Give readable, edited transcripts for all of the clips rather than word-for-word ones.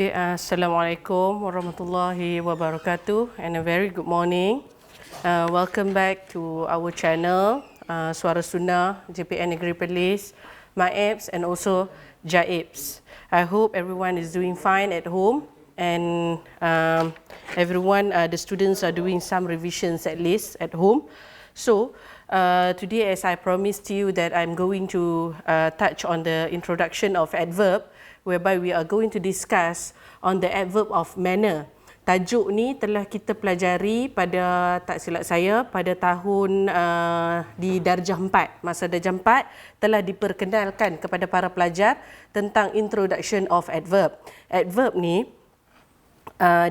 Okay, Assalamualaikum warahmatullahi wabarakatuh and a very good morning. Welcome back to our channel, Suara Sunnah, JPN Negeri Perlis, MAEPS and also JAIPS. I hope everyone is doing fine at home and everyone, the students are doing some revisions at least at home. So, today as I promised you that I'm going to touch on the introduction of adverb, whereby we are going to discuss on the adverb of manner. Tajuk ni telah kita pelajari pada, tak silap saya, pada tahun di darjah 4. Masa darjah 4 telah diperkenalkan kepada para pelajar tentang introduction of adverb. Adverb ni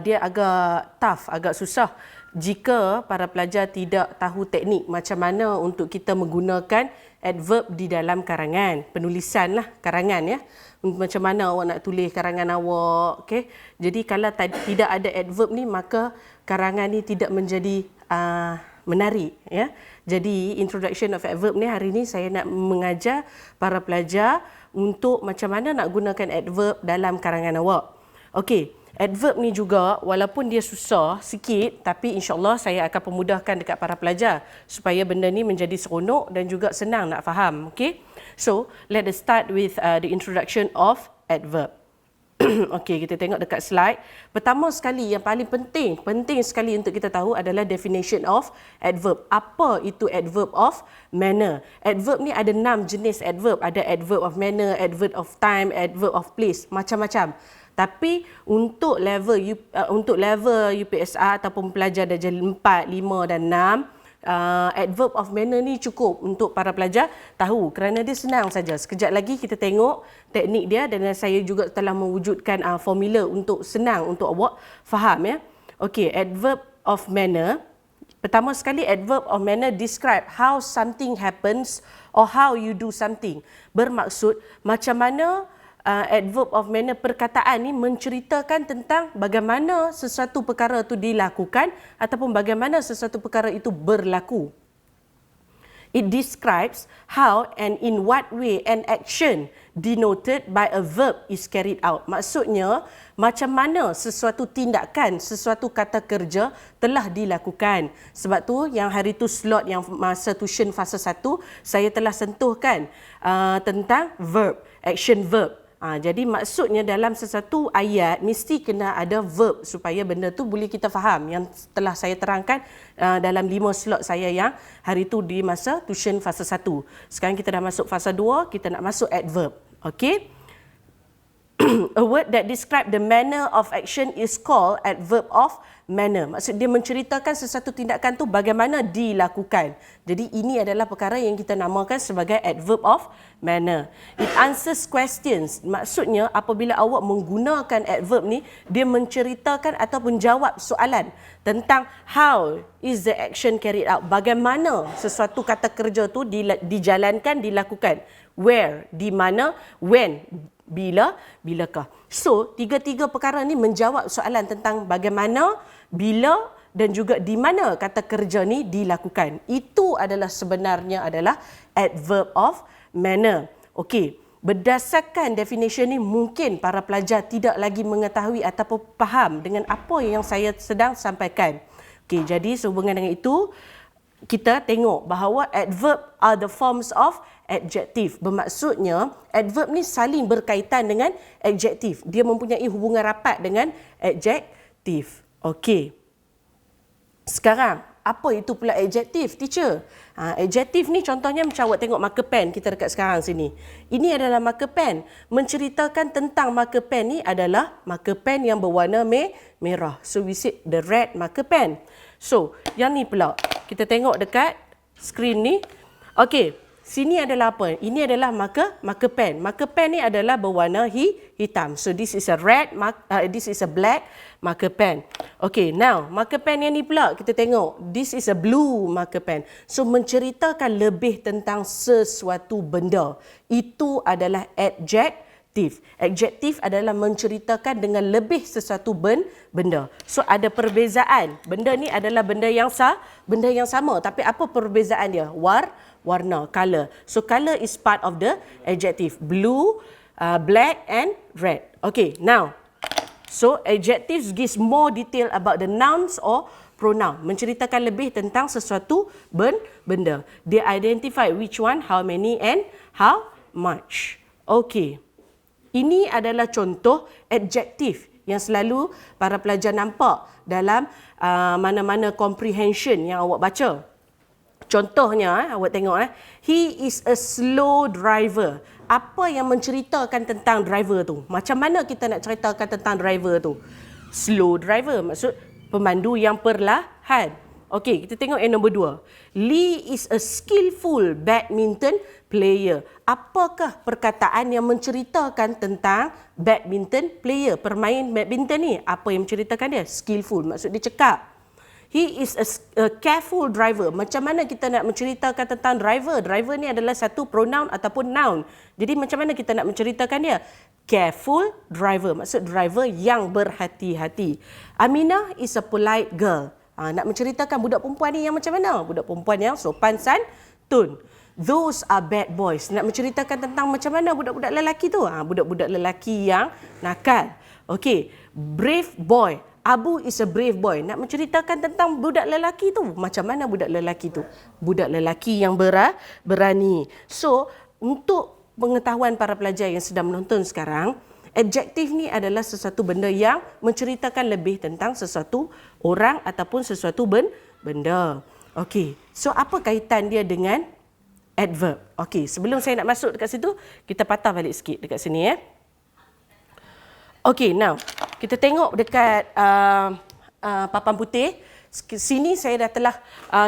dia agak tough, agak susah jika para pelajar tidak tahu teknik macam mana untuk kita menggunakan adverb di dalam karangan. Penulisan lah, karangan ya. Macam mana awak nak tulis karangan awak, okay? Jadi kalau tidak ada adverb ni, maka karangan ni tidak menjadi menarik ya. Jadi introduction of adverb ni hari ni saya nak mengajar para pelajar untuk macam mana nak gunakan adverb dalam karangan awak. Okey, adverb ni juga walaupun dia susah sikit, tapi insya-Allah saya akan pemudahkan dekat para pelajar supaya benda ni menjadi seronok dan juga senang nak faham, okey? So, let us start with the introduction of adverb. Okey, kita tengok dekat slide. Pertama sekali yang paling penting sekali untuk kita tahu adalah definition of adverb. Apa itu adverb of manner? Adverb ni ada 6 jenis adverb. Ada adverb of manner, adverb of time, adverb of place, macam-macam. Tapi untuk level UPSR ataupun pelajar darjah 4, 5 dan 6, adverb of manner ni cukup untuk para pelajar tahu kerana dia senang saja. Sekejap lagi kita tengok teknik dia dan saya juga telah mewujudkan formula untuk senang untuk awak faham ya. Okey, adverb of manner. Pertama sekali, adverb of manner describe how something happens or how you do something. Bermaksud macam mana adverb of manner, perkataan ni menceritakan tentang bagaimana sesuatu perkara itu dilakukan ataupun bagaimana sesuatu perkara itu berlaku. It describes how and in what way an action denoted by a verb is carried out. Maksudnya, macam mana sesuatu tindakan, sesuatu kata kerja telah dilakukan. Sebab tu yang hari tu slot yang masa tuition fasa 1, saya telah sentuhkan tentang verb, action verb. Jadi maksudnya dalam sesuatu ayat mesti kena ada verb supaya benda tu boleh kita faham yang telah saya terangkan dalam 5 slot saya yang hari tu di masa tuition fasa 1. Sekarang kita dah masuk fasa 2, kita nak masuk adverb. Okey. A word that describe the manner of action is called adverb of manner. Maksud dia menceritakan sesuatu tindakan tu bagaimana dilakukan. Jadi ini adalah perkara yang kita namakan sebagai adverb of manner. It answers questions. Maksudnya apabila awak menggunakan adverb ni, dia menceritakan ataupun jawab soalan tentang how is the action carried out. Bagaimana sesuatu kata kerja tu dijalankan, dilakukan. Where, di mana, when, bila, bilakah. So, tiga-tiga perkara ni menjawab soalan tentang bagaimana, bila dan juga di mana kata kerja ni dilakukan. Itu adalah sebenarnya adalah adverb of manner. Okey, berdasarkan definition ni mungkin para pelajar tidak lagi mengetahui ataupun faham dengan apa yang saya sedang sampaikan. Okey, jadi sehubungan dengan itu, kita tengok bahawa adverb are the forms of adjective. Bermaksudnya adverb ni saling berkaitan dengan adjektif. Dia mempunyai hubungan rapat dengan adjektif. Okey. Sekarang, apa itu pula adjektif, teacher? Adjektif ni contohnya macam awak tengok marker pen kita dekat sekarang sini. Ini adalah marker pen. Menceritakan tentang marker pen ni adalah marker pen yang berwarna merah. So we say the red marker pen. So, yang ni pula. Kita tengok dekat skrin ni. Okey, sini adalah apa? Ini adalah marker pen. Marker pen ni adalah berwarna hitam. So this is a this is a black marker pen. Okay, now marker pen yang ni pula kita tengok. This is a blue marker pen. So menceritakan lebih tentang sesuatu benda. Itu adalah adjective. Adjektif adalah menceritakan dengan lebih sesuatu benda. So ada perbezaan. Benda ni adalah benda yang sama. Tapi apa perbezaan dia? Warna, color. So color is part of the adjective. Blue, black and red. Okay, now So, adjectives gives more detail about the nouns or pronoun. Menceritakan lebih tentang sesuatu benda. They identify which one, how many and how much. Okey. Ini adalah contoh adjektif yang selalu para pelajar nampak dalam mana-mana comprehension yang awak baca. Contohnya, awak tengok, he is a slow driver. Apa yang menceritakan tentang driver tu? Macam mana kita nak ceritakan tentang driver tu? Slow driver, maksud pemandu yang perlahan. Okey, kita tengok yang nombor 2. Lee is a skillful badminton player. Apakah perkataan yang menceritakan tentang badminton player? Permain badminton ni, apa yang menceritakan dia? Skillful, maksud dia cekap. He is a careful driver. Macam mana kita nak menceritakan tentang driver? Driver ni adalah satu pronoun ataupun noun. Jadi macam mana kita nak menceritakan dia? Careful driver, maksud driver yang berhati-hati. Aminah is a polite girl. Nak menceritakan budak perempuan ni yang macam mana? Budak perempuan yang sopan santun. Those are bad boys. Nak menceritakan tentang macam mana budak-budak lelaki tu? Budak-budak lelaki yang nakal. Okey, brave boy. Abu is a brave boy. Nak menceritakan tentang budak lelaki tu. Macam mana budak lelaki tu? Budak lelaki yang berani. So, untuk pengetahuan para pelajar yang sedang menonton sekarang, adjektif ni adalah sesuatu benda yang menceritakan lebih tentang sesuatu orang ataupun sesuatu benda. Okey, so apa kaitan dia dengan adverb? Okey, sebelum saya nak masuk dekat situ, kita patah balik sikit dekat sini. Okey, now kita tengok dekat papan putih. Sini saya dah telah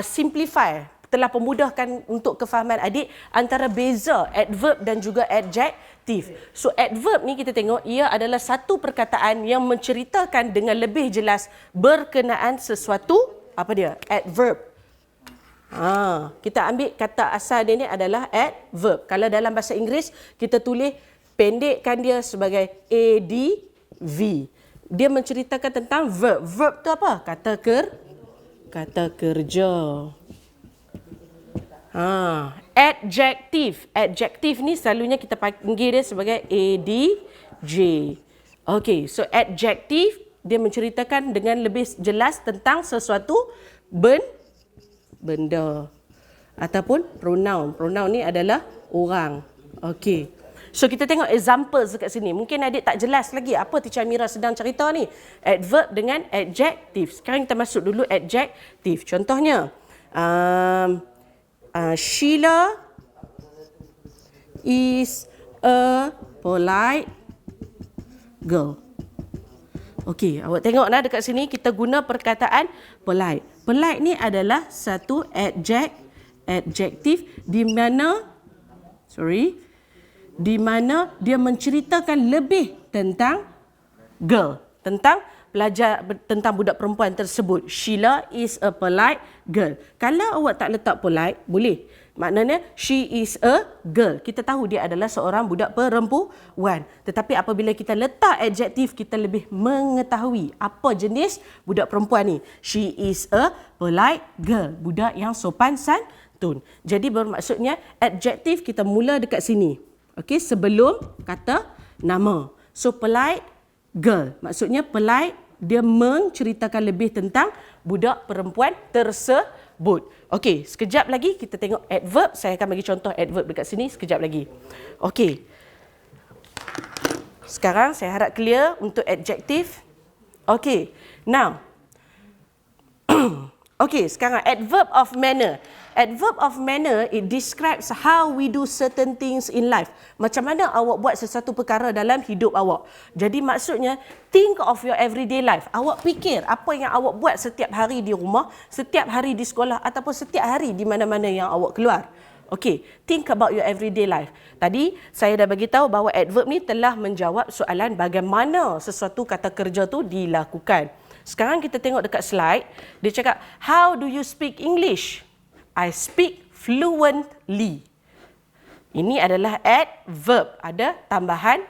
simplify, telah pemudahkan untuk kefahaman adik antara beza adverb dan juga adjektif. So adverb ni kita tengok ia adalah satu perkataan yang menceritakan dengan lebih jelas berkenaan sesuatu, apa dia? Adverb. Kita ambil kata asal dia ni adalah adverb. Kalau dalam bahasa Inggeris kita tulis pendekkan dia sebagai ADV. Dia menceritakan tentang verb. Verb tu apa? Kata kerja. Adjektif. Adjektif ni selalunya kita panggil dia sebagai ADJ. Okey, so adjektif dia menceritakan dengan lebih jelas tentang sesuatu benda ataupun pronoun. Pronoun ni adalah orang. Okey. So kita tengok examples dekat sini. Mungkin adik tak jelas lagi apa Teacher Amira sedang cerita ni. Adverb dengan adjektif. Sekarang kita masuk dulu adjektif. Contohnya, Sheila is a polite girl. Okey, awak tengoklah dekat sini kita guna perkataan polite. Polite ni adalah satu adjektif di mana dia menceritakan lebih tentang girl, tentang pelajar, tentang budak perempuan tersebut. Sheila is a polite girl. Kalau awak tak letak polite, boleh. Maknanya she is a girl. Kita tahu dia adalah seorang budak perempuan. Tetapi apabila kita letak adjektif, kita lebih mengetahui apa jenis budak perempuan ni. She is a polite girl. Budak yang sopan santun. Jadi bermaksudnya adjektif kita mula dekat sini. Okey, sebelum kata nama. So polite girl. Maksudnya polite dia menceritakan lebih tentang budak perempuan tersebut. Okey, sekejap lagi kita tengok adverb. Saya akan bagi contoh adverb dekat sini sekejap lagi. Okey. Sekarang saya harap clear untuk adjektif. Okey. Now. Okey, sekarang adverb of manner. Adverb of manner, it describes how we do certain things in life. Macam mana awak buat sesuatu perkara dalam hidup awak. Jadi maksudnya, think of your everyday life. Awak fikir apa yang awak buat setiap hari di rumah, setiap hari di sekolah ataupun setiap hari di mana-mana yang awak keluar. Okey, think about your everyday life. Tadi saya dah bagi tahu bahawa adverb ni telah menjawab soalan bagaimana sesuatu kata kerja tu dilakukan. Sekarang kita tengok dekat slide, dia cakap, how do you speak English? I speak fluently. Ini adalah adverb. Ada tambahan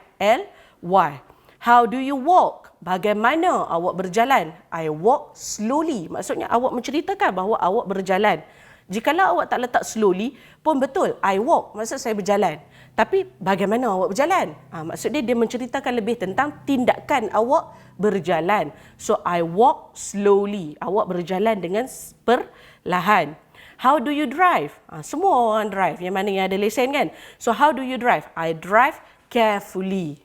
ly. How do you walk? Bagaimana awak berjalan? I walk slowly. Maksudnya awak menceritakan bahawa awak berjalan. Jikalau awak tak letak slowly pun betul. I walk. Maksud saya berjalan. Tapi bagaimana awak berjalan? Maksudnya dia menceritakan lebih tentang tindakan awak berjalan. So I walk slowly. Awak berjalan dengan perlahan. How do you drive? Semua orang drive. Yang mana yang ada lesen kan? So how do you drive? I drive carefully.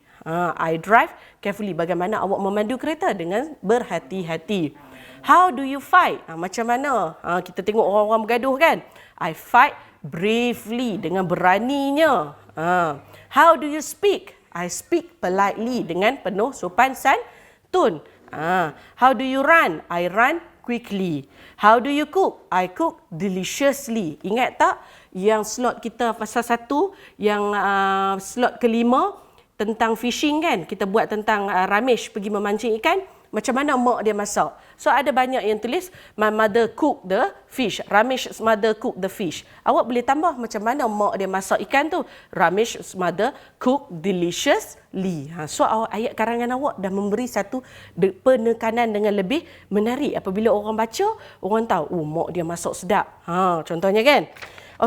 I drive carefully. Bagaimana awak memandu kereta? Dengan berhati-hati. How do you fight? Macam mana? Kita tengok orang-orang bergaduh kan? I fight bravely. Dengan beraninya. How do you speak? I speak politely. Dengan penuh sopan santun. How do you run? I run quickly. How do you cook? I cook deliciously. Ingat tak yang slot kita pasal 1, yang slot kelima tentang fishing kan? Kita buat tentang Ramesh pergi memancing ikan. Macam mana mak dia masak? So ada banyak yang tulis my mother cook the fish. Ramesh's mother cook the fish. Awak boleh tambah macam mana mak dia masak ikan tu. Ramesh's mother cook deliciously. So ayat karangan awak dah memberi satu penekanan dengan lebih menarik. Apabila orang baca, orang tahu, oh mak dia masak sedap. Contohnya kan.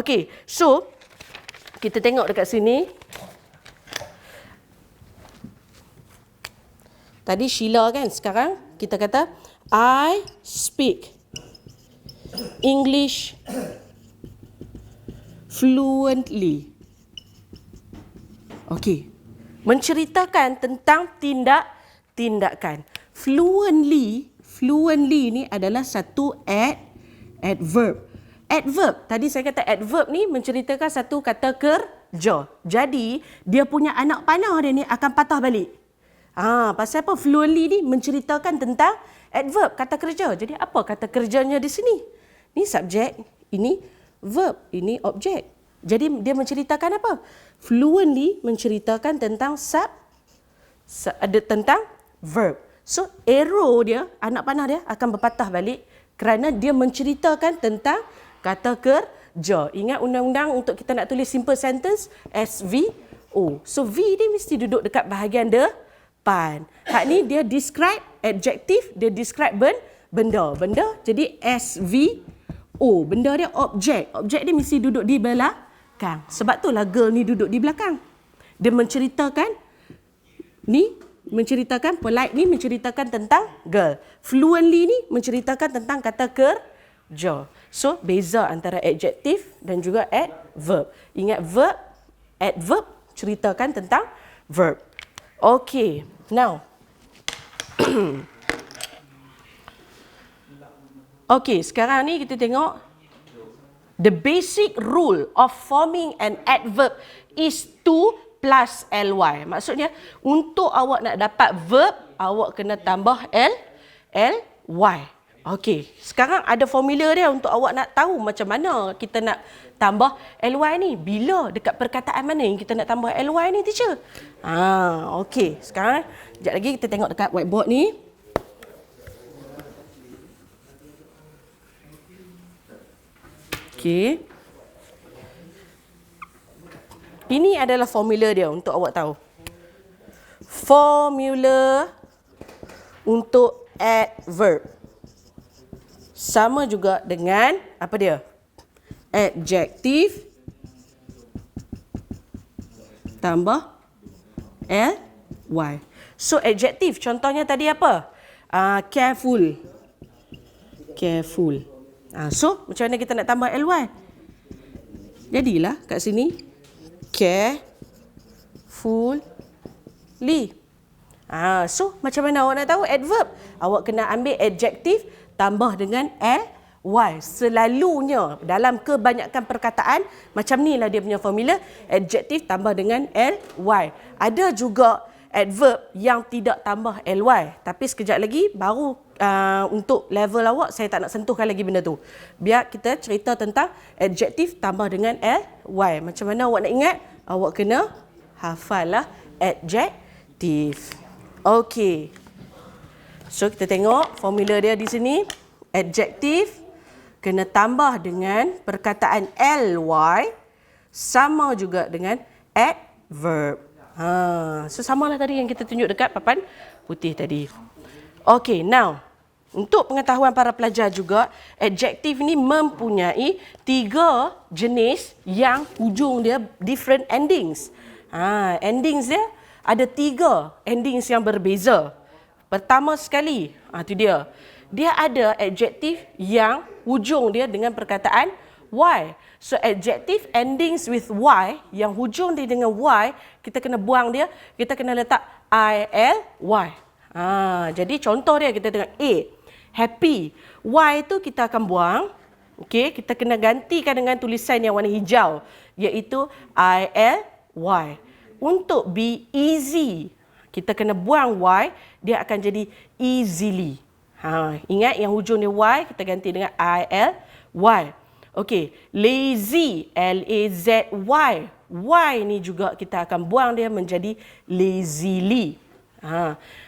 Okey, so kita tengok dekat sini. Tadi Sheila kan, sekarang kita kata I speak English fluently. Okey. Menceritakan tentang tindakan. Fluently ni adalah satu adverb. Adverb, tadi saya kata adverb ni menceritakan satu kata kerja. Jadi, dia punya anak panah dia ni akan patah balik. Pasal apa? Fluently ni menceritakan tentang adverb, kata kerja. Jadi apa kata kerjanya di sini? Ini subjek, ini verb, ini objek. Jadi dia menceritakan apa? Fluently menceritakan tentang tentang verb. So arrow dia, anak panah dia akan berpatah balik kerana dia menceritakan tentang kata kerja. Ingat undang-undang untuk kita nak tulis simple sentence SVO. So V ni mesti duduk dekat bahagian depan. Hak ni dia describe adjective, dia describe benda. Benda jadi SVO. Benda dia objek. Objek dia mesti duduk di belakang. Sebab itulah girl ni duduk di belakang. Dia menceritakan ni, menceritakan polite ni menceritakan tentang girl. Fluently ni menceritakan tentang kata kerja. So beza antara adjective dan juga adverb. Ingat verb, adverb ceritakan tentang verb. Okay, now. Okay, sekarang ni kita tengok the basic rule of forming an adverb is 2 plus ly. Maksudnya untuk awak nak dapat verb, awak kena tambah ly. Okey, sekarang ada formula dia untuk awak nak tahu macam mana kita nak tambah ly ni. Bila dekat perkataan mana yang kita nak tambah ly ni, teacher? Okey, sekarang sekejap lagi kita tengok dekat whiteboard ni. Okey. Ini adalah formula dia untuk awak tahu. Formula untuk adverb sama juga dengan apa dia? Adjective tambah ly. So adjective contohnya tadi apa? Careful. Careful. So macam mana kita nak tambah ly? Jadilah kat sini carefully. So macam mana awak nak tahu adverb? Awak kena ambil adjective tambah dengan ly. Selalunya dalam kebanyakan perkataan macam ni lah dia punya formula. Adjective tambah dengan ly. Ada juga adverb yang tidak tambah ly. Tapi sekejap lagi baru untuk level awak saya tak nak sentuhkan lagi benda tu. Biar kita cerita tentang adjective tambah dengan ly. Macam mana awak nak ingat? Awak kena hafal lah adjective. Okey. So kita tengok formula dia di sini. Adjective kena tambah dengan perkataan ly sama juga dengan adverb. So samalah tadi yang kita tunjuk dekat papan putih tadi. Okay, now untuk pengetahuan para pelajar juga, adjektif ni mempunyai 3 jenis yang hujung dia different endings. Endings dia ada 3 endings yang berbeza. Pertama sekali, tu dia. Dia ada adjektif yang hujung dia dengan perkataan y. So adjective endings with y, yang hujung dia dengan y, kita kena buang dia, kita kena letak ILY. Jadi contoh dia kita tengok A, happy. Y tu kita akan buang. Okey, kita kena gantikan dengan tulisan yang warna hijau, iaitu ILY. Untuk B, easy, kita kena buang y, dia akan jadi easily. Ingat yang hujung dia y, kita ganti dengan ILY. Okey, lazy, LAZY. Y ni juga kita akan buang dia menjadi lazily.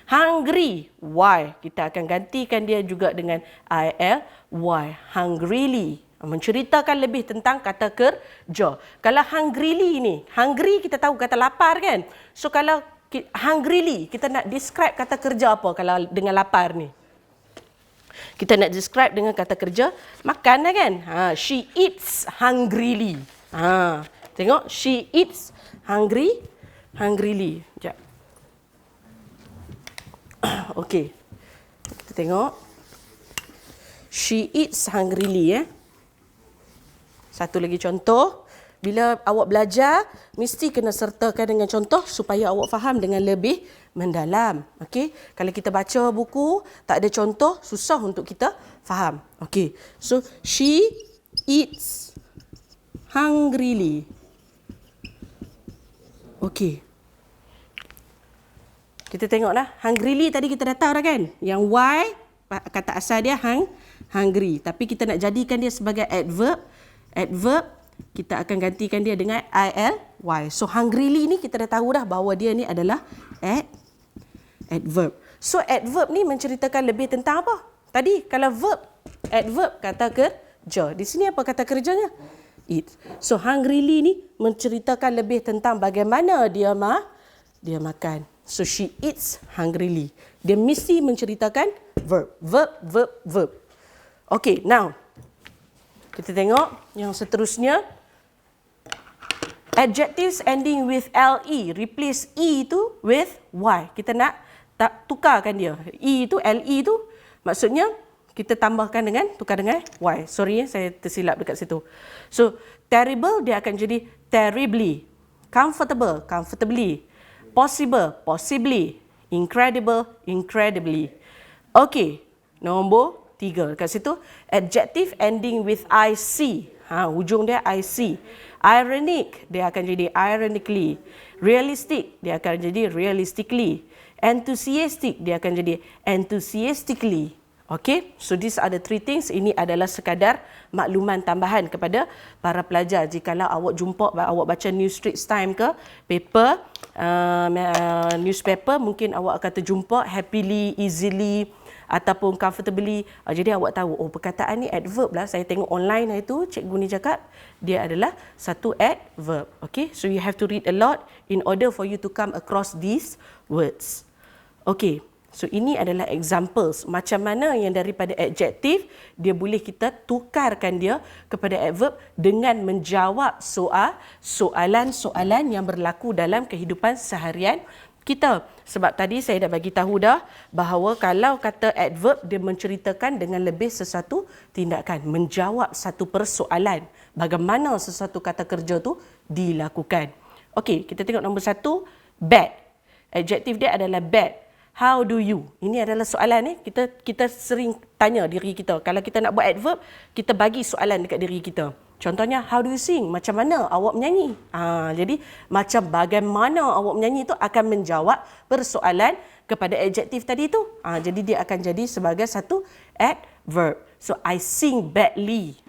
Hungry, Y, kita akan gantikan dia juga dengan ILY, hungrily. Menceritakan lebih tentang kata kerja. Kalau hungrily ni, hungry kita tahu kata lapar kan? So kalau hungrily, kita nak describe kata kerja apa kalau dengan lapar ni? Kita nak describe dengan kata kerja makan lah kan? She eats hungrily. Tengok, she eats hungrily. Sekejap. Okey. Kita tengok. She eats hungrily. Satu lagi contoh. Bila awak belajar, mesti kena sertakan dengan contoh supaya awak faham dengan lebih mendalam. Okey, kalau kita baca buku tak ada contoh, susah untuk kita faham. Okey. So she eats hungrily. Okey. Kita tengoklah, hungrily tadi kita dah tahu dah kan? Yang y kata asal dia hungry, tapi kita nak jadikan dia sebagai adverb, kita akan gantikan dia dengan ILY. So hungrily ni kita dah tahu dah bahawa dia ni adalah adverb. So adverb ni menceritakan lebih tentang apa? Tadi kalau verb, adverb kata kerja. Di sini apa kata kerjanya? Eat. So hungrily ni menceritakan lebih tentang bagaimana dia makan. So she eats hungrily. Dia mesti menceritakan verb. Okay, now kita tengok yang seterusnya. Adjectives ending with LE. Replace E tu with Y. Kita nak tukarkan dia. E tu, LE tu maksudnya kita tambahkan tukar dengan Y. Sorry saya tersilap dekat situ. So, terrible dia akan jadi terribly. Comfortable, comfortably. Possible, possibly. Incredible, incredibly. Okay, nombor 3 dekat situ. Adjective ending with IC. Hujung dia IC. Ironic, dia akan jadi ironically. Realistic, dia akan jadi realistically. Enthusiastic, dia akan jadi enthusiastically. Okay, so these are the 3 things. Ini adalah sekadar makluman tambahan kepada para pelajar. Jikalau awak awak baca New Straits Times ke paper, newspaper, mungkin awak akan terjumpa happily, easily ataupun comfortably. Jadi awak tahu, perkataan ni adverb lah. Saya tengok online hari tu, cikgu ni cakap dia adalah satu adverb. Okay, so you have to read a lot in order for you to come across these words. Okay, so ini adalah examples macam mana yang daripada adjektif dia boleh kita tukarkan dia kepada adverb dengan menjawab soalan-soalan yang berlaku dalam kehidupan seharian kita. Sebab tadi saya dah bagi tahu dah bahawa kalau kata adverb dia menceritakan dengan lebih sesuatu tindakan, menjawab satu persoalan, bagaimana sesuatu kata kerja tu dilakukan. Okey, kita tengok nombor 1, bad. Adjektif dia adalah bad. How do you? Ini adalah soalan kita sering tanya diri kita. Kalau kita nak buat adverb, kita bagi soalan dekat diri kita. Contohnya, how do you sing? Macam mana awak menyanyi? Jadi, macam bagaimana awak menyanyi itu akan menjawab persoalan kepada adjektif tadi tu. Jadi, dia akan jadi sebagai satu adverb. So, I sing badly.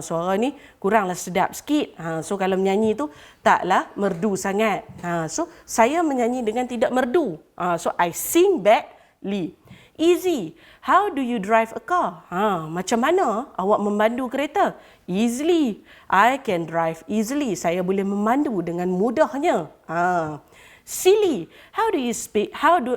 Suara ni kuranglah sedap sikit. So, kalau menyanyi tu taklah merdu sangat. So, saya menyanyi dengan tidak merdu. So, I sing badly. Easy. How do you drive a car? Macam mana awak memandu kereta? Easily. I can drive easily. Saya boleh memandu dengan mudahnya. Silly. How do you speak?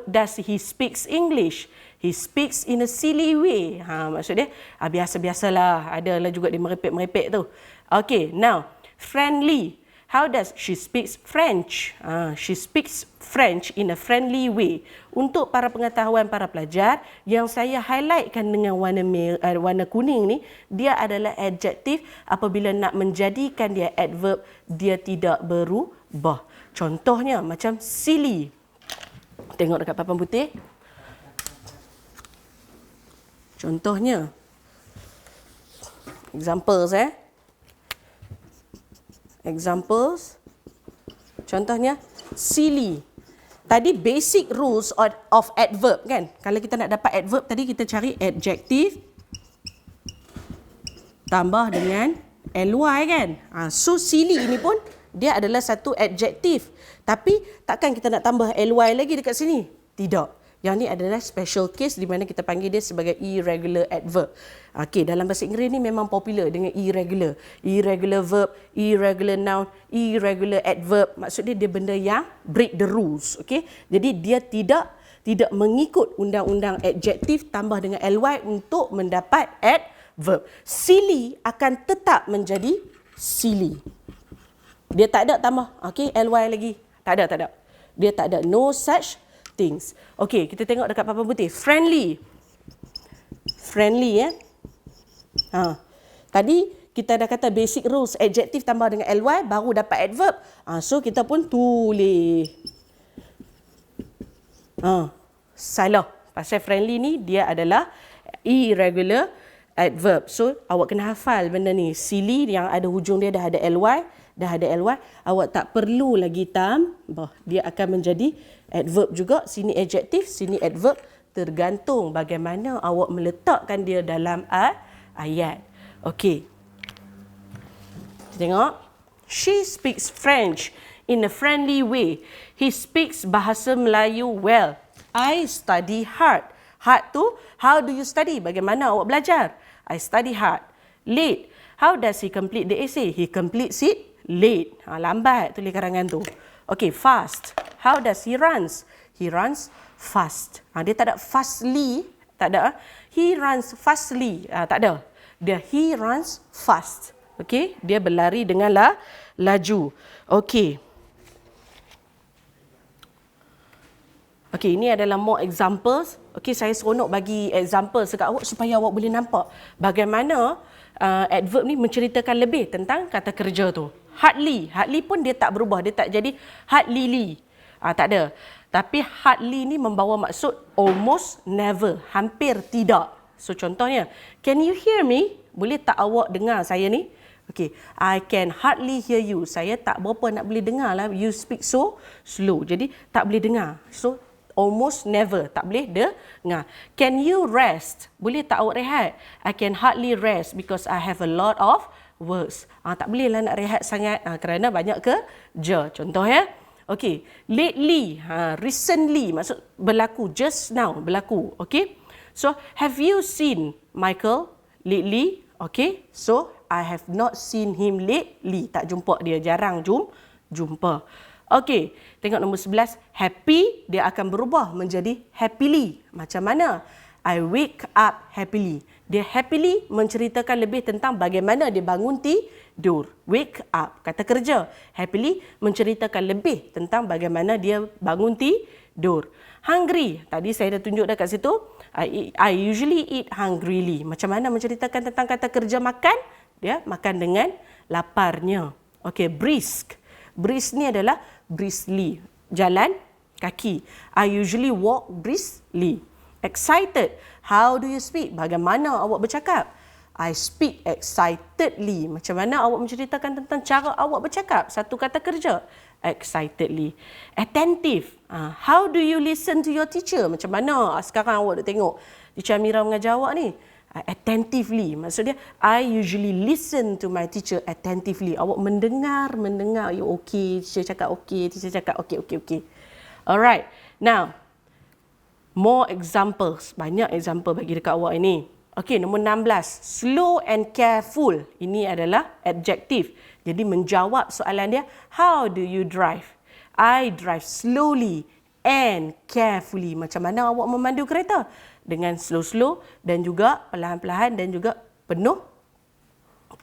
Does he speaks English? He speaks in a silly way. Maksud dia, biasa-biasalah. Adalah juga dia merepek-merepek tu. Okay, now, friendly. How does she speaks French? She speaks French in a friendly way. Untuk para pengetahuan para pelajar, yang saya highlightkan dengan warna kuning ni, dia adalah adjektif apabila nak menjadikan dia adverb, dia tidak berubah. Contohnya macam silly. Tengok dekat papan putih. Contohnya. Examples. Contohnya silly. Tadi basic rules of adverb kan. Kalau kita nak dapat adverb tadi kita cari adjective tambah dengan ly kan. So silly ini pun dia adalah satu adjektif. Tapi takkan kita nak tambah ly lagi dekat sini? Tidak. Yang ni adalah special case di mana kita panggil dia sebagai irregular adverb. Okey, dalam bahasa Inggeris ni memang popular dengan irregular. Irregular verb, irregular noun, irregular adverb. Maksud dia benda yang break the rules. Okey, jadi dia tidak mengikut undang-undang adjektif tambah dengan ly untuk mendapat adverb. Silly akan tetap menjadi silly. Dia tak ada tambah, okey, ly lagi. Tak ada. Dia tak ada, no such things. Okey, kita tengok dekat papan putih. Friendly. Friendly tadi kita dah kata basic rules, adjektif tambah dengan ly baru dapat adverb. So kita pun tulis. Salah. Pasal friendly ni dia adalah irregular adverb. So awak kena hafal benda ni. Silly yang ada hujung dia dah ada ly, awak tak perlu lagi tambah. Dia akan menjadi adverb juga. Sini adjektif, sini adverb. Tergantung bagaimana awak meletakkan dia dalam ayat. Okey. Tengok. She speaks French in a friendly way. He speaks bahasa Melayu well. I study hard. Hard tu, how do you study? Bagaimana awak belajar? I study hard. Late. How does he complete the essay? He completes it late. Lambat tulis karangan tu. Okay, fast. How does he runs? He runs fast. Dia tak ada fastly. Tak ada. He runs fastly. Tak ada. Dia he runs fast. Okay, dia berlari dengan laju. Okay. Okay, ini adalah more examples. Okay, saya seronok bagi example dekat awak supaya awak boleh nampak bagaimana adverb ni menceritakan lebih tentang kata kerja tu. Hardly. Hardly pun dia tak berubah. Dia tak jadi hardly. Tak ada. Tapi hardly ni membawa maksud almost never. Hampir tidak. So contohnya, can you hear me? Boleh tak awak dengar saya ni? Okay, I can hardly hear you. Saya tak berapa nak boleh dengar lah. You speak so slow. Jadi tak boleh dengar. So almost never. Tak boleh dengar. Can you rest? Boleh tak awak rehat? I can hardly rest because I have a lot of works. Tak boleh lah nak rehat sangat kerana banyak kerja. Contoh ya. Okey, lately, recently maksud berlaku, just now berlaku. Okey. So, have you seen Michael lately? Okey. So, I have not seen him lately. Tak jumpa dia, jarang jumpa. Okey, tengok nombor 11. Happy, dia akan berubah menjadi happily. Macam mana? I wake up happily. Dia happily menceritakan lebih tentang bagaimana dia bangun tidur. Wake up, kata kerja. Happily menceritakan lebih tentang bagaimana dia bangun tidur. Hungry, tadi saya dah tunjuk dekat situ. I usually eat hungrily. Macam mana menceritakan tentang kata kerja makan? Dia makan dengan laparnya. Okey, brisk. Brisk ni adalah briskly, jalan kaki. I usually walk briskly. Excited. How do you speak? Bagaimana awak bercakap? I speak excitedly. Macam mana awak menceritakan tentang cara awak bercakap? Satu kata kerja. Excitedly. Attentive. How do you listen to your teacher? Macam mana sekarang awak dah tengok Teacher Amira mengajar awak ni? Attentively. Maksudnya, I usually listen to my teacher attentively. Awak mendengar. You okay, teacher cakap okay, teacher cakap okay. Alright. Now, more examples. Banyak example bagi dekat awak ini. Okey, nombor 16. Slow and careful. Ini adalah adjektif. Jadi menjawab soalan dia, how do you drive? I drive slowly and carefully. Macam mana awak memandu kereta? Dengan slow-slow dan juga perlahan-perlahan dan juga penuh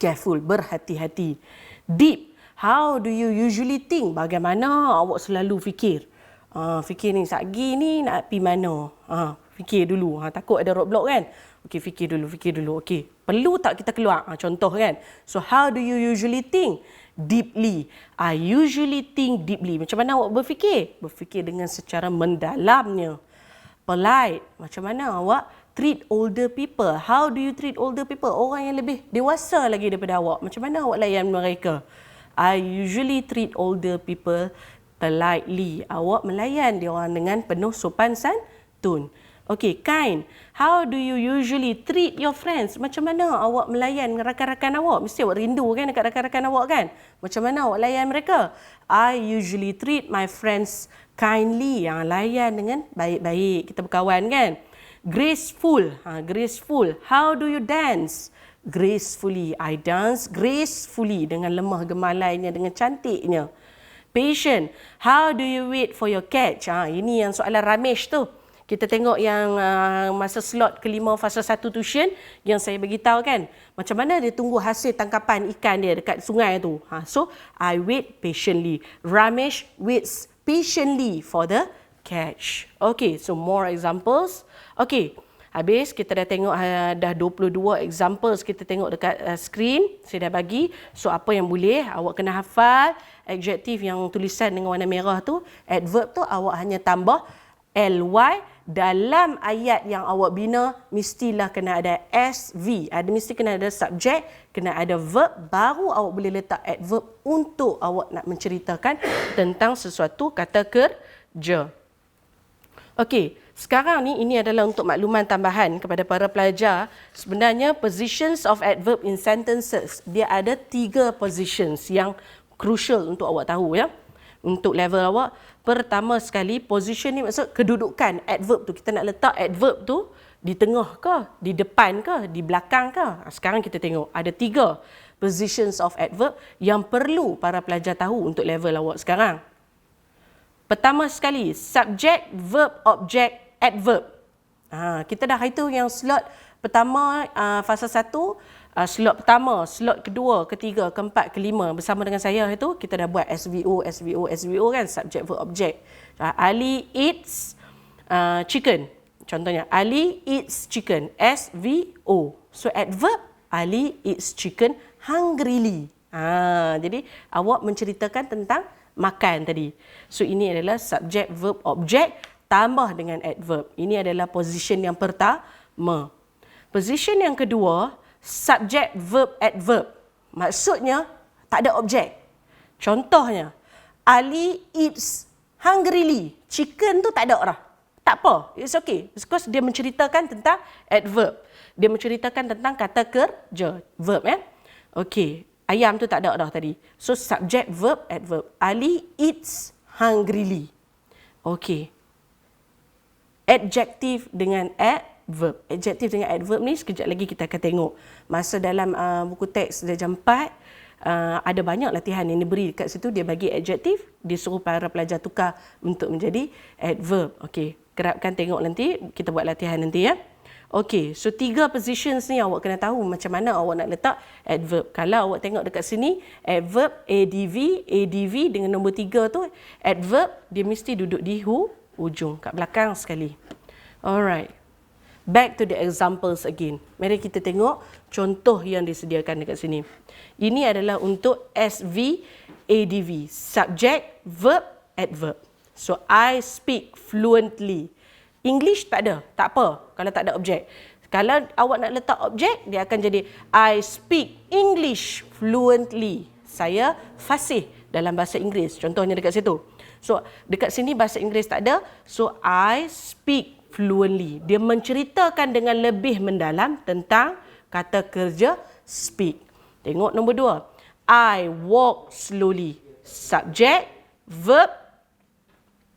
careful, berhati-hati. Deep, how do you usually think? Bagaimana awak selalu fikir? Fikir ni, satgi ni nak pergi mana? Fikir dulu. Takut ada roadblock kan? Okey, fikir dulu. Okey, perlu tak kita keluar? Contoh kan? So, how do you usually think? Deeply. I usually think deeply. Macam mana awak berfikir? Berfikir dengan secara mendalamnya. Polite. Macam mana awak treat older people? How do you treat older people? Orang yang lebih dewasa lagi daripada awak. Macam mana awak layan mereka? I usually treat older people politely. Awak melayan dia orang dengan penuh sopan santun. Okey, kind. How do you usually treat your friends? Macam mana awak melayan rakan-rakan awak? Mesti awak rindu kan dekat rakan-rakan awak kan? Macam mana awak layan mereka? I usually treat my friends kindly. Layan dengan baik-baik. Kita berkawan kan? Graceful. Graceful. How do you dance? Gracefully. I dance gracefully. Dengan lemah gemalainya, dengan cantiknya. Patient. How do you wait for your catch? Ini yang soalan Ramesh tu. Kita tengok yang masa slot kelima fasa 1 tuition yang saya beritahu kan. Macam mana dia tunggu hasil tangkapan ikan dia dekat sungai tu. So, I wait patiently. Ramesh waits patiently for the catch. Okay, so more examples. Okay, habis kita dah tengok dah 22 examples kita tengok dekat screen. Saya dah bagi. So, apa yang boleh awak kena hafal. Adjektif yang tulisan dengan warna merah tu. Adverb tu awak hanya tambah ly. Dalam ayat yang awak bina, mestilah kena ada SV. Mesti kena ada subjek, kena ada verb, baru awak boleh letak adverb untuk awak nak menceritakan tentang sesuatu kata kerja. Okey, sekarang ni ini adalah untuk makluman tambahan kepada para pelajar. Sebenarnya positions of adverb in sentences, dia ada 3 positions yang crucial untuk awak tahu ya. Untuk level awak, pertama sekali position ni maksud kedudukan adverb tu. Kita nak letak adverb tu di tengah ke, di depan ke, di belakang ke. Sekarang kita tengok ada 3 positions of adverb yang perlu para pelajar tahu untuk level awak sekarang. Pertama sekali, subject, verb, object, adverb. Kita dah hitung yang slot pertama fasa 1, slot pertama, slot kedua, ketiga, keempat, kelima bersama dengan saya itu kita dah buat SVO kan, subject, verb, object. Ali eats chicken. Contohnya, Ali eats chicken. SVO. So adverb, Ali eats chicken hungrily. Jadi awak menceritakan tentang makan tadi. So ini adalah subject, verb, object tambah dengan adverb. Ini adalah position yang pertama. Position yang kedua, subject, verb, adverb. Maksudnya, tak ada objek. Contohnya, Ali eats hungrily. Chicken tu tak ada dah. Tak apa, it's okay. Because dia menceritakan tentang adverb. Dia menceritakan tentang kata kerja. Verb Okey, ayam tu tak ada dah tadi. So, subject, verb, adverb. Ali eats hungrily. Okey. Adjektif dengan adverb. Adjektif dengan adverb ni sekejap lagi kita akan tengok. Masa dalam buku teks darjah 4, ada banyak latihan yang diberi dekat situ. Dia bagi adjektif, dia suruh para pelajar tukar untuk menjadi adverb. Okey, kerapkan tengok nanti, kita buat latihan nanti ya. Okey, so 3 positions ni awak kena tahu macam mana awak nak letak adverb. Kalau awak tengok dekat sini, adverb, ADV dengan nombor 3 tu, adverb dia mesti duduk di ujung, kat belakang sekali. Alright. Back to the examples again. Mari kita tengok contoh yang disediakan dekat sini. Ini adalah untuk SVADV. Subject, verb, adverb. So, I speak fluently. English tak ada. Tak apa kalau tak ada objek. Kalau awak nak letak objek, dia akan jadi I speak English fluently. Saya fasih dalam bahasa Inggeris. Contohnya dekat situ. So, dekat sini bahasa Inggeris tak ada. So, I speak fluently. Dia menceritakan dengan lebih mendalam tentang kata kerja speak. Tengok nombor 2. I walk slowly. Subject, verb,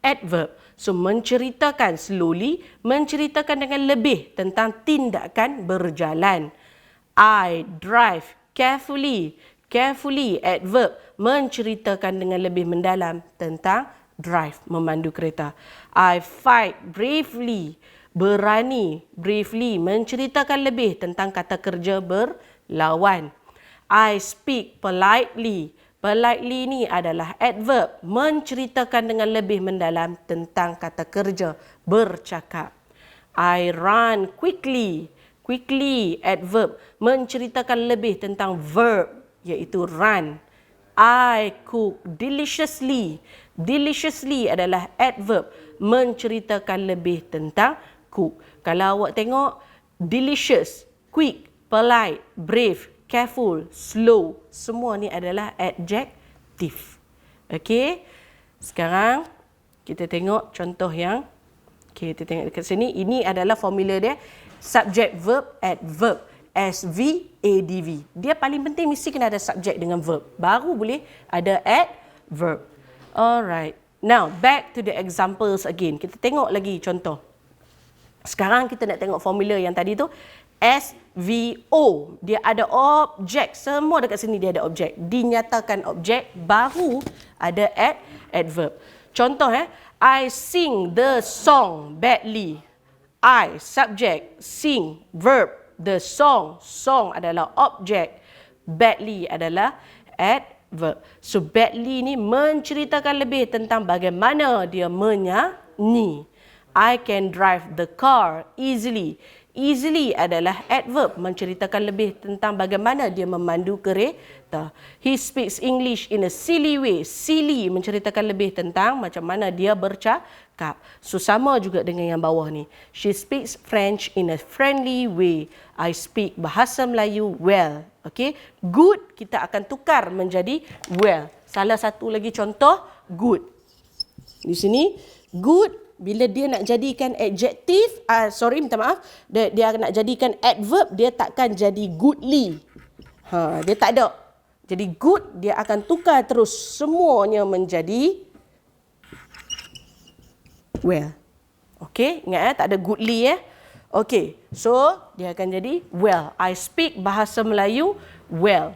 adverb. So, menceritakan slowly, menceritakan dengan lebih tentang tindakan berjalan. I drive carefully. Carefully, adverb, menceritakan dengan lebih mendalam tentang drive, memandu kereta. I fight bravely, berani. Bravely menceritakan lebih tentang kata kerja berlawan. I speak politely. Politely ni adalah adverb, menceritakan dengan lebih mendalam tentang kata kerja bercakap. I run quickly. Quickly, adverb, menceritakan lebih tentang verb, iaitu run. I cook deliciously. Deliciously adalah adverb, menceritakan lebih tentang cook. Kalau awak tengok, delicious, quick, polite, brave, careful, slow, semua ni adalah adjektif. Okey, sekarang kita tengok contoh yang, okey, kita tengok dekat sini. Ini adalah formula dia. Subject, verb, adverb. SVADV. Dia paling penting mesti kena ada subject dengan verb. Baru boleh ada adverb. Alright. Now, back to the examples again. Kita tengok lagi contoh. Sekarang kita nak tengok formula yang tadi tu. SVO. Dia ada objek. Semua dekat sini dia ada objek. Dinyatakan objek, baru ada adverb. Contoh I sing the song badly. I, subject, sing, verb, the song. Song adalah objek. Badly adalah adverb. So, badly ni menceritakan lebih tentang bagaimana dia menyanyi. I can drive the car easily. Easily adalah adverb, menceritakan lebih tentang bagaimana dia memandu kereta. He speaks English in a silly way. Silly menceritakan lebih tentang macam mana dia bercakap. So, sama juga dengan yang bawah ni. She speaks French in a friendly way. I speak bahasa Melayu well. Okay? Good kita akan tukar menjadi well. Salah satu lagi contoh, good. Di sini, good. Bila dia nak jadikan adjektif, minta maaf, dia nak jadikan adverb, dia takkan jadi goodly. Dia tak ada. Jadi good, dia akan tukar terus semuanya menjadi well. Okey, ingat tak ada goodly Okey, so dia akan jadi well. I speak bahasa Melayu well.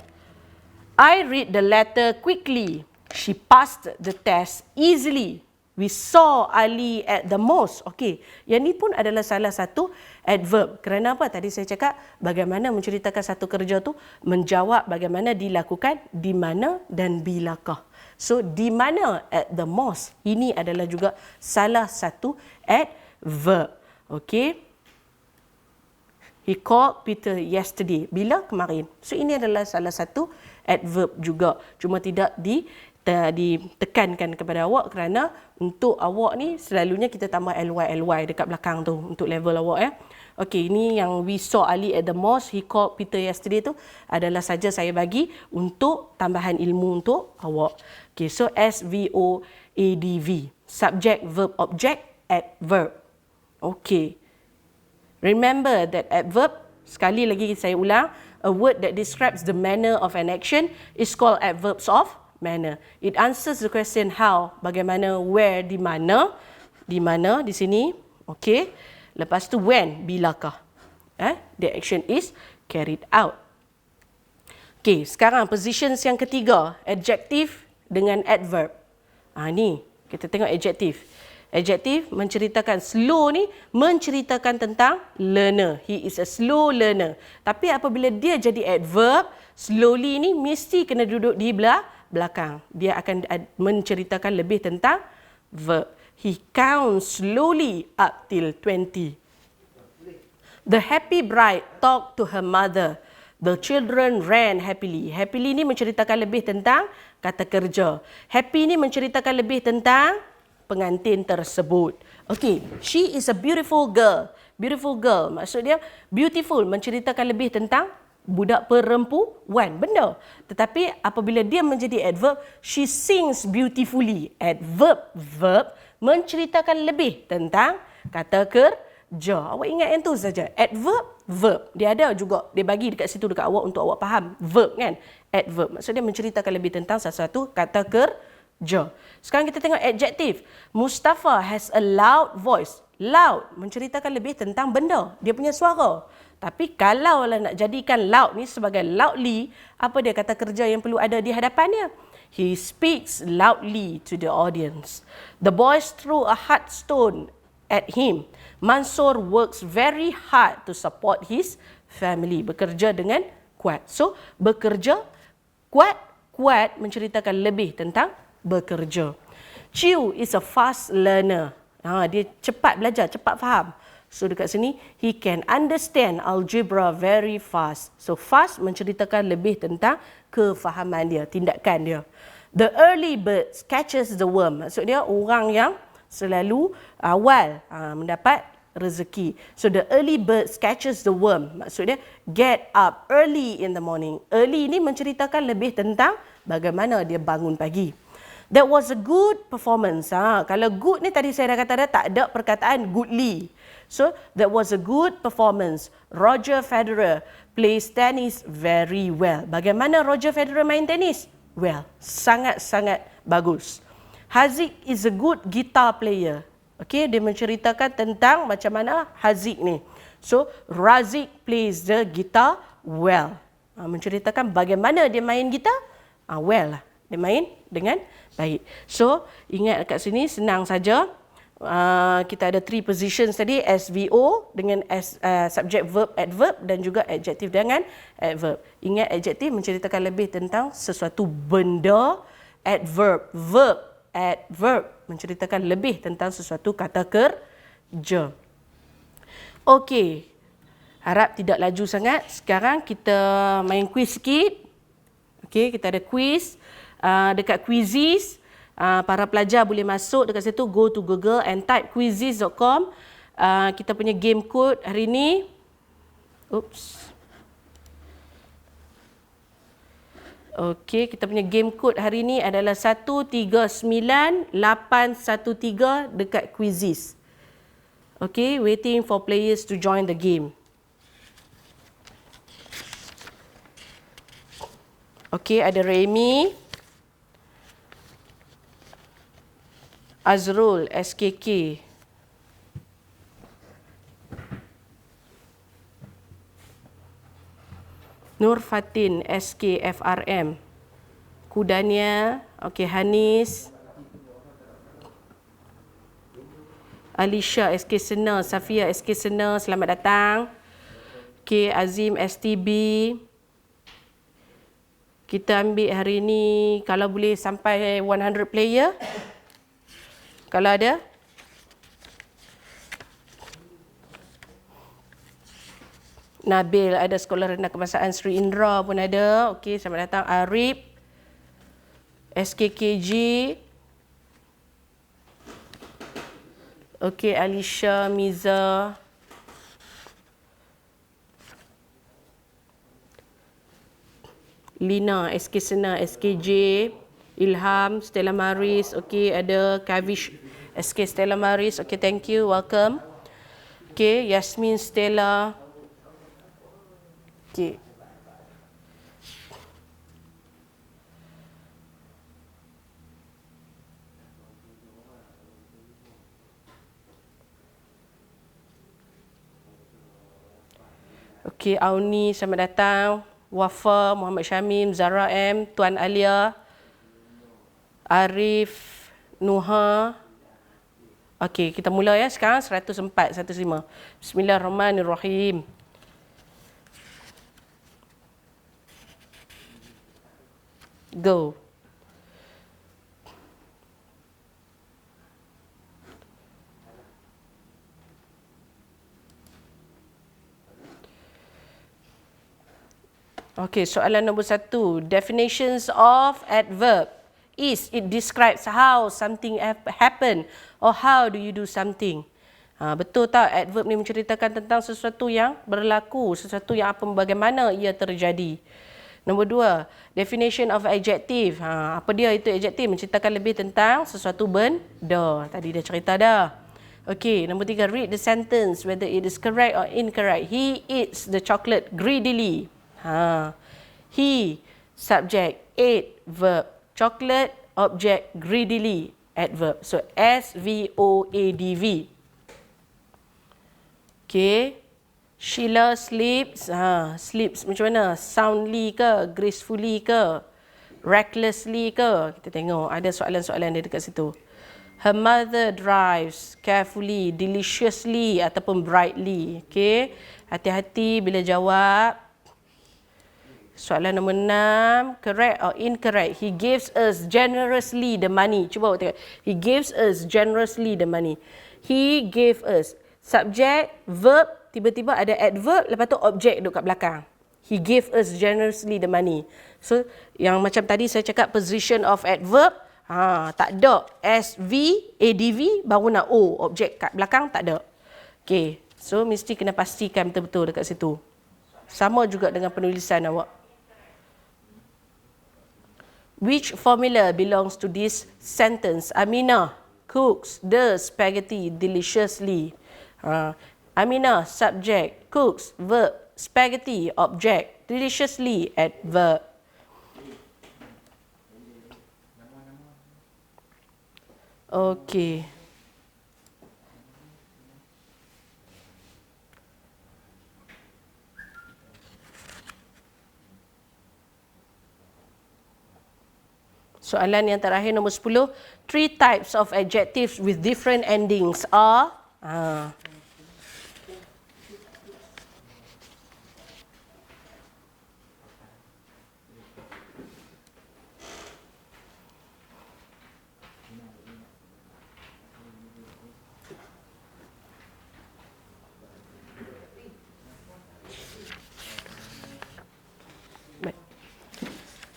I read the letter quickly. She passed the test easily. We saw Ali at the mosque. Okey, yang ni pun adalah salah satu adverb. Kerana apa? Tadi saya cakap bagaimana menceritakan satu kerja tu, menjawab bagaimana dilakukan, di mana dan bilakah. So, di mana at the mosque. Ini adalah juga salah satu adverb. Okey. He called Peter yesterday. Bila? Kemarin. So, ini adalah salah satu adverb juga. Cuma tidak ditekankan kepada awak kerana untuk awak ni selalunya kita tambah ly dekat belakang tu untuk level awak Okey, ini yang we saw Ali at the mosque, he called Peter yesterday tu adalah saja saya bagi untuk tambahan ilmu untuk awak. Okey, so SVOADV, subject, verb, object, adverb. Okey. Remember that adverb, sekali lagi saya ulang, a word that describes the manner of an action is called adverbs of manner. It answers the question how, bagaimana, where, di mana di sini. Okey. Lepas tu when, bilakah. The action is carried out. Okey, sekarang positions yang ketiga, adjective dengan adverb. Ni kita tengok adjective. Adjective menceritakan, slow ni menceritakan tentang learner. He is a slow learner. Tapi apabila dia jadi adverb, slowly ni mesti kena duduk di belakang. Dia akan menceritakan lebih tentang verb. He counts slowly up till 20. The happy bride talked to her mother. The children ran happily. Happily ni menceritakan lebih tentang kata kerja. Happy ni menceritakan lebih tentang pengantin tersebut. Okay, she is a beautiful girl. Beautiful girl, maksud dia beautiful, menceritakan lebih tentang budak perempuan, benda. Tetapi apabila dia menjadi adverb, she sings beautifully. Adverb, verb, menceritakan lebih tentang kata kerja. Awak ingat yang tu saja. Adverb, verb. Dia ada juga, dia bagi dekat situ dekat awak untuk awak faham. Verb kan? Adverb. Maksud dia menceritakan lebih tentang sesuatu kata kerja. Sekarang kita tengok adjective. Mustafa has a loud voice. Loud menceritakan lebih tentang benda. Dia punya suara. Tapi kalau nak jadikan loud ni sebagai loudly, apa dia kata kerja yang perlu ada di hadapannya? He speaks loudly to the audience. The boys threw a hard stone at him. Mansur works very hard to support his family. Bekerja dengan kuat. So, bekerja kuat, kuat menceritakan lebih tentang bekerja. Chiu is a fast learner. Dia cepat belajar, cepat faham. So dekat sini, he can understand algebra very fast. So fast menceritakan lebih tentang kefahaman dia, tindakan dia. The early bird catches the worm. Maksud dia orang yang selalu awal mendapat rezeki. So the early bird catches the worm. Maksud dia get up early in the morning. Early ni menceritakan lebih tentang bagaimana dia bangun pagi. That was a good performance. Kalau good ni tadi saya dah kata dah, tak ada perkataan goodly. So that was a good performance. Roger Federer plays tennis very well. Bagaimana Roger Federer main tenis? Well, sangat-sangat bagus. Haziq is a good guitar player. Okay, dia menceritakan tentang macam mana Haziq ni. So Raziq plays the guitar well. Menceritakan bagaimana dia main gitar? Well lah. Dia main dengan baik. So, ingat kat sini senang saja. Kita ada 3 positions tadi, SVO dengan subject, verb, adverb dan juga adjective dengan adverb. Ingat adjective menceritakan lebih tentang sesuatu benda, adverb, verb, adverb menceritakan lebih tentang sesuatu kata kerja. Okey, harap tidak laju sangat. Sekarang kita main quiz sikit. Okey, kita ada quiz. Dekat Quizizz, para pelajar boleh masuk dekat situ, go to Google and type quizizz.com. Kita punya game code hari ni, Okey, kita punya game code hari ni adalah 139813 dekat Quizizz. Okey, waiting for players to join the game. Okey, ada Remy, Azrul, SKK. Nur Fatin, SKFRM. Kudania, okey, Hanis. Alisha, SK Sena. Safia, SK Sena, selamat datang. Okey, Azim, STB. Kita ambil hari ni, kalau boleh sampai 100 player. Kalau ada. Nabil, ada sekolah rendah kebangsaan Sri Indra pun ada. Okey, selamat datang. Arif, SKKG. Okey, Alisha, Miza. Lina, SK Sena, SKJ. Ilham, Stella Maris. Okey, ada Kavish, SK Stella Maris. Okey, thank you. Welcome. Okey, Yasmin, Stella. Okey. Okey, Auni, selamat datang. Wafa, Muhammad Syamim, Zara M, Tuan Alia, Arif, Nuha. Okey, kita mula ya sekarang 104, 105. Bismillahirrahmanirrahim. Go. Okey, soalan nombor 1. Definitions of adverb. Is, it describes how something happen or how do you do something. Betul tak adverb ni menceritakan tentang sesuatu yang berlaku, sesuatu yang bagaimana ia terjadi. Nombor 2, definition of adjective. Apa dia itu adjective? Menceritakan lebih tentang sesuatu benda. Tadi dah cerita dah. Okey, nombor 3, read the sentence whether it is correct or incorrect. He eats the chocolate greedily. He, subject, ate, verb. Chocolate, object, greedily, adverb. So, SVOADV. Okay. Sheila sleeps. Sleeps macam mana? Soundly ke? Gracefully ke? recklessly ke? Kita tengok ada soalan-soalan dia dekat situ. Her mother drives carefully, deliciously ataupun brightly. Okey. Hati-hati bila jawab. Soalan nombor 6, correct or incorrect? He gives us generously the money. Cuba awak tengok. He gives us generously the money. He gave us. Subject, verb, tiba-tiba ada adverb, lepas tu object duduk kat belakang. He gave us generously the money. So, yang macam tadi saya cakap position of adverb, tak ada SV, ADV, baru nak O, objek kat belakang tak ada. Okay, so mesti kena pastikan betul-betul dekat situ. Sama juga dengan penulisan awak. Which formula belongs to this sentence? Amina cooks the spaghetti deliciously. Amina, subject, cooks, verb, spaghetti, object, deliciously, adverb. Okey. Soalan yang terakhir nombor 10. 3 types of adjectives with different endings are...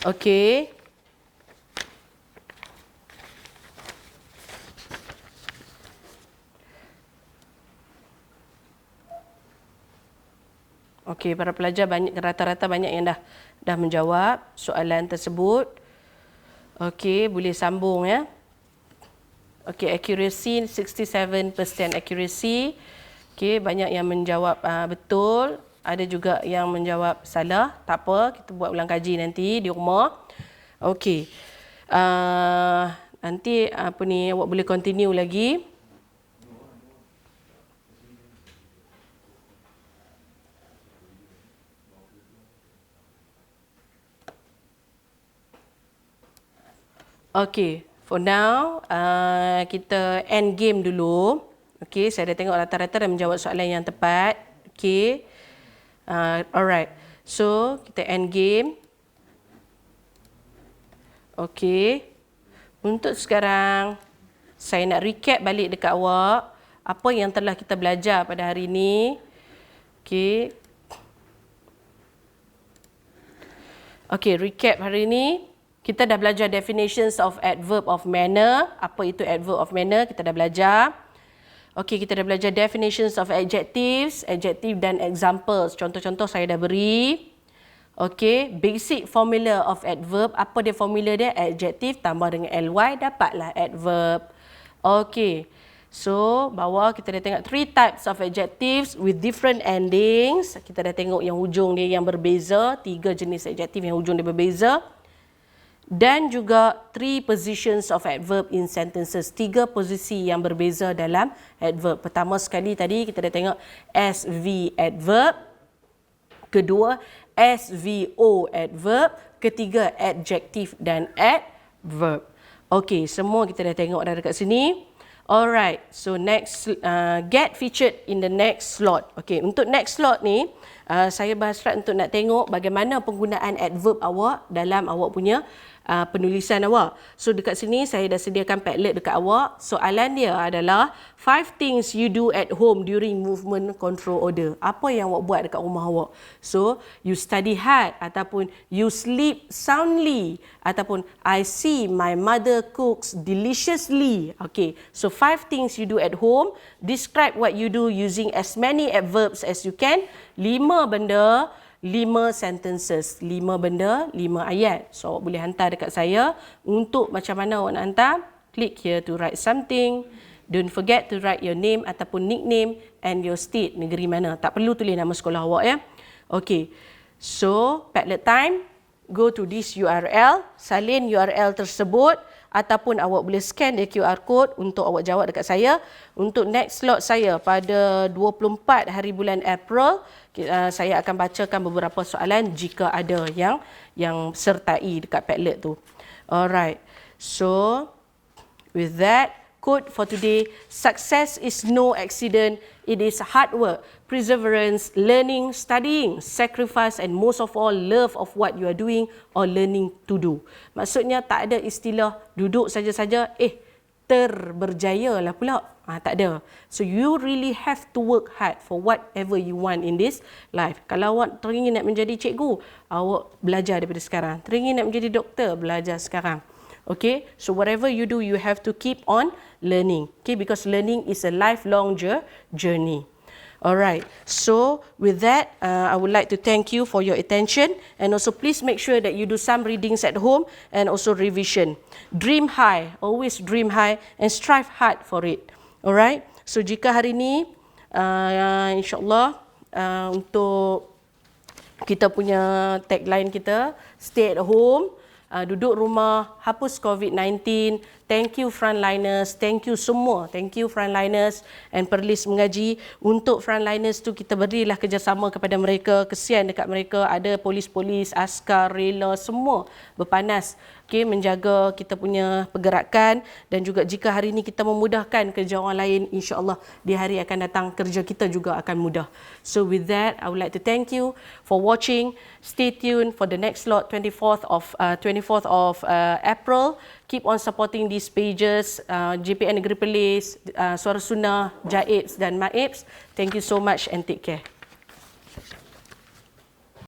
Okey. Okey, para pelajar rata-rata banyak yang dah menjawab soalan tersebut. Okey, boleh sambung ya. Okey, accuracy 67% accuracy. Okey, banyak yang menjawab betul. Ada juga yang menjawab salah. Tak apa, kita buat ulang kaji nanti di rumah. Okey. Nanti awak boleh continue lagi. Okey, for now kita end game dulu. Okey, saya dah tengok rata-rata dah menjawab soalan yang tepat. Okey. Alright. So, kita end game. Okey. Untuk sekarang, saya nak recap balik dekat awak apa yang telah kita belajar pada hari ini. Okey. Okey, recap hari ini. Kita dah belajar definitions of adverb of manner. Apa itu adverb of manner? Kita dah belajar. Okey, kita dah belajar definitions of adjectives, adjective dan examples. Contoh-contoh saya dah beri. Okey, basic formula of adverb. Apa dia formula dia? Adjective tambah dengan ly, dapatlah adverb. Okey, so bawah kita dah tengok 3 types of adjectives with different endings. Kita dah tengok yang hujung dia yang berbeza. 3 jenis adjective yang hujung dia berbeza. Dan juga 3 positions of adverb in sentences. 3 posisi yang berbeza dalam adverb. Pertama sekali tadi kita dah tengok SV adverb. Kedua, SVO adverb. Ketiga, adjective dan adverb. Okey, semua kita dah tengok dah dekat sini. Alright, so next, get featured in the next slot. Okey, untuk next slot ni, saya berhasrat untuk nak tengok bagaimana penggunaan adverb awak dalam awak punya penulisan awak. So dekat sini saya dah sediakan Padlet dekat awak. Soalan dia adalah 5 things you do at home during movement control order. Apa yang awak buat dekat rumah awak? So you study hard ataupun you sleep soundly ataupun I see my mother cooks deliciously. Okay, so 5 things you do at home. Describe what you do using as many adverbs as you can. 5 benda, 5 sentences, 5 benda, 5 ayat. So, awak boleh hantar dekat saya. Untuk macam mana awak nak hantar, click here to write something. Don't forget to write your name ataupun nickname and your state, negeri mana. Tak perlu tulis nama sekolah awak ya. Okay, so Padlet time, go to this URL, salin URL tersebut. ataupun awak boleh scan dia QR code untuk awak jawab dekat saya. Untuk next slot saya pada 24 hari bulan April, saya akan bacakan beberapa soalan jika ada yang sertai dekat Padlet tu. Alright. So with that, quote for today, success is no accident. It is hard work, perseverance, learning, studying, sacrifice and most of all, love of what you are doing or learning to do. Maksudnya tak ada istilah duduk saja-saja, terberjaya lah pula. Tak ada. So you really have to work hard for whatever you want in this life. Kalau awak teringin nak menjadi cikgu, awak belajar daripada sekarang. Teringin nak menjadi doktor, belajar sekarang. Okay, so whatever you do, you have to keep on learning. Okay, because learning is a lifelong journey. Alright, so with that, I would like to thank you for your attention, and also please make sure that you do some readings at home and also revision. Dream high, always dream high and strive hard for it. Alright, so jika hari ini, insyaAllah, untuk kita punya tagline kita, stay at home, duduk rumah, hapus COVID-19. Thank you frontliners, thank you semua. Thank you frontliners and Perlis Mengaji. Untuk frontliners tu kita berilah kerjasama kepada mereka, kesian dekat mereka. Ada polis-polis, askar, rela, semua berpanas. Okay, menjaga kita punya pergerakan, dan juga jika hari ini kita memudahkan kerja orang lain, insya-Allah di hari akan datang kerja kita juga akan mudah. So with that, I would like to thank you for watching. Stay tuned for the next slot, 24th of April. Keep on supporting these pages, JPN Negeri Perlis, Suara Sunnah, JAIBS dan MAIBS. Thank you so much and take care.